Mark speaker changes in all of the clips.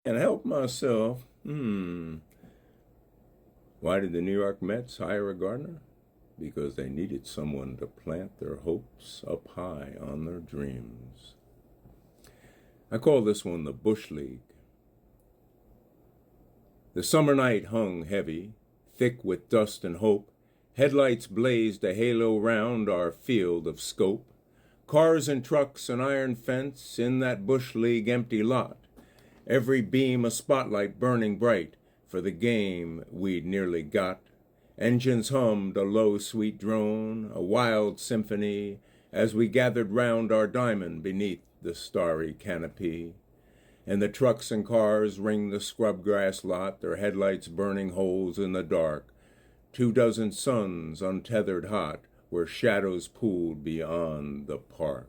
Speaker 1: And I helped myself. Why did the New York Mets hire a gardener? Because they needed someone to plant their hopes up high on their dreams. I call this one the Bush League. The summer night hung heavy, thick with dust and hope. Headlights blazed a halo round our field of scope. Cars and trucks, an iron fence in that Bush League empty lot. Every beam a spotlight burning bright for the game we'd nearly got. Engines hummed a low, sweet drone, a wild symphony, as we gathered round our diamond beneath the starry canopy. And the trucks and cars ringed the scrubgrass lot, their headlights burning holes in the dark. 24 suns untethered hot, where shadows pooled beyond the park.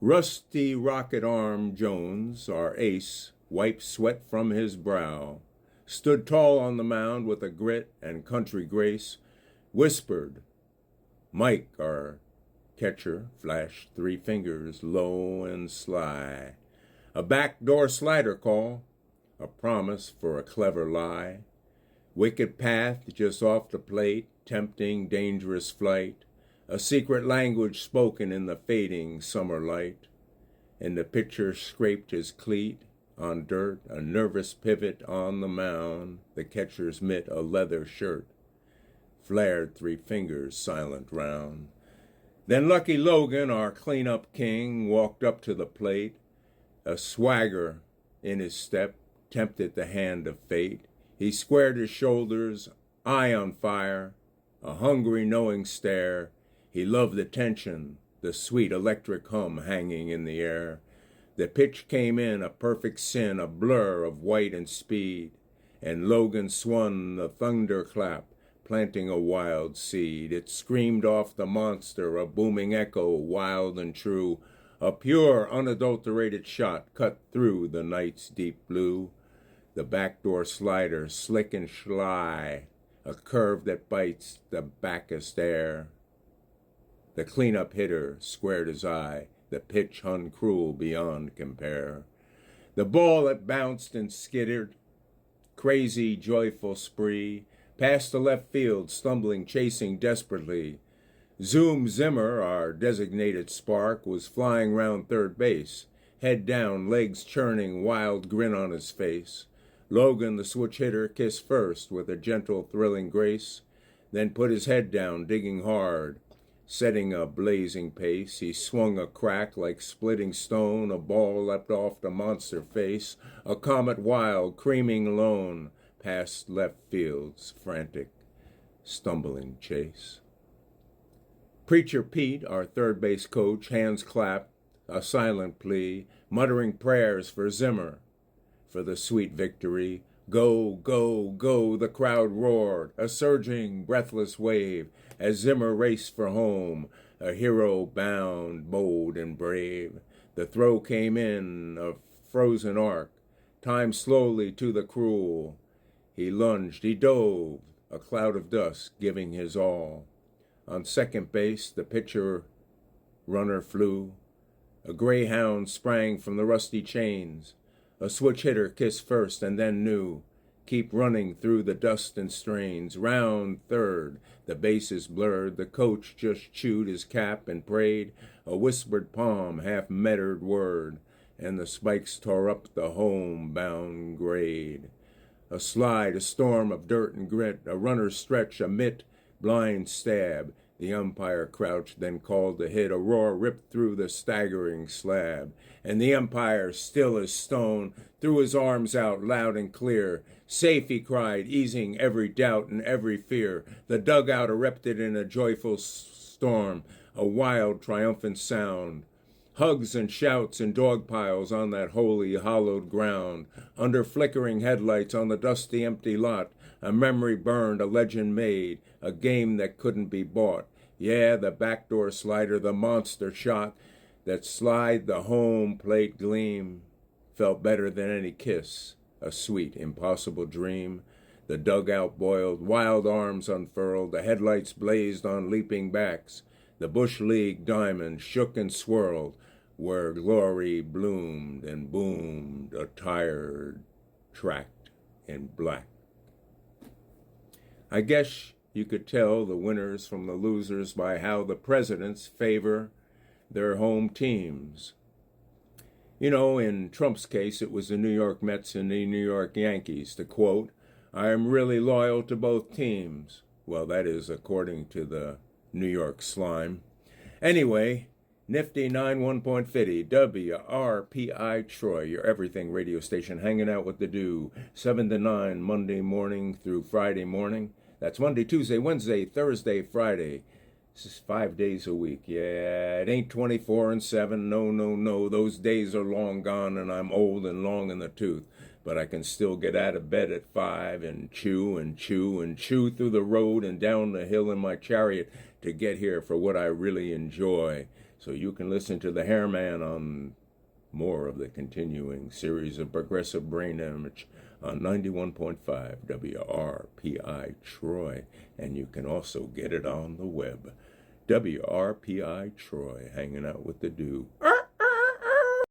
Speaker 1: Rusty Rocket Arm Jones, our ace, wiped sweat from his brow, stood tall on the mound with a grit and country grace, whispered. Mike, our catcher, flashed 3 fingers low and sly. A backdoor slider call, a promise for a clever lie. Wicked path just off the plate, tempting dangerous flight. A secret language spoken in the fading summer light. And the pitcher scraped his cleat on dirt, a nervous pivot on the mound. The catcher's mitt, a leather shirt, flared 3 fingers silent round. Then Lucky Logan, our cleanup king, walked up to the plate. A swagger in his step tempted the hand of fate. He squared his shoulders, eye on fire, a hungry, knowing stare. He loved the tension, the sweet electric hum hanging in the air. The pitch came in, a perfect sin, a blur of white and speed. And Logan swung the thunderclap, planting a wild seed. It screamed off the monster, a booming echo, wild and true. A pure, unadulterated shot cut through the night's deep blue. The backdoor slider, slick and sly, a curve that bites the backest air. The cleanup hitter squared his eye, the pitch hung cruel beyond compare. The ball that bounced and skittered, crazy, joyful spree, past the left field, stumbling, chasing desperately. Zoom Zimmer, our designated spark, was flying round third base, head down, legs churning, wild grin on his face. Logan, the switch hitter, kissed first with a gentle, thrilling grace, then put his head down, digging hard, setting a blazing pace. He swung a crack like splitting stone, a ball leapt off the monster face, a comet wild, creaming lone, past left field's frantic, stumbling chase. Preacher Pete, our third base coach, hands clapped, a silent plea, muttering prayers for Zimmer, for the sweet victory. Go, go, go, the crowd roared, a surging, breathless wave, as Zimmer raced for home, a hero bound, bold and brave. The throw came in, a frozen arc, time slowly to the cruel. He lunged, he dove, a cloud of dust, giving his all. On second base, the pitcher runner flew. A greyhound sprang from the rusty chains. A switch hitter kissed first and then knew. Keep running through the dust and strains. Round third, the bases blurred. The coach just chewed his cap and prayed a whispered palm, half-mettered word, and the spikes tore up the home-bound grade. A slide, a storm of dirt and grit, a runner's stretch, a mitt, blind stab. The umpire crouched, then called the hit. A roar ripped through the staggering slab. And the umpire, still as stone, threw his arms out loud and clear. Safe, he cried, easing every doubt and every fear. The dugout erupted in a joyful storm, a wild, triumphant sound. Hugs and shouts and dog piles on that holy, hollowed ground. Under flickering headlights on the dusty, empty lot, a memory burned, a legend made, a game that couldn't be bought. Yeah, the backdoor slider, the monster shot that slide the home plate gleam, felt better than any kiss, a sweet, impossible dream. The dugout boiled, wild arms unfurled, the headlights blazed on leaping backs. The Bush League diamond shook and swirled, where glory bloomed and boomed, attired, tracked in black. I guess you could tell the winners from the losers by how the presidents favor their home teams. You know, in Trump's case, it was the New York Mets and the New York Yankees. To quote, "I am really loyal to both teams." Well, that is according to the New York Slime. Anyway, Nifty 91.50, WRPI Troy, your everything radio station, hanging out with the Dew, 7 to 9, Monday morning through Friday morning. That's Monday, Tuesday, Wednesday, Thursday, Friday. This is 5 days a week. Yeah, it ain't 24 and 7. No. Those days are long gone, and I'm old and long in the tooth. But I can still get out of bed at 5 and chew through the road and down the hill in my chariot to get here for what I really enjoy. So you can listen to the Hairman on more of the continuing series of progressive brain damage on 91.5 WRPI Troy, and you can also get it on the web. WRPI Troy, hanging out with the Dew.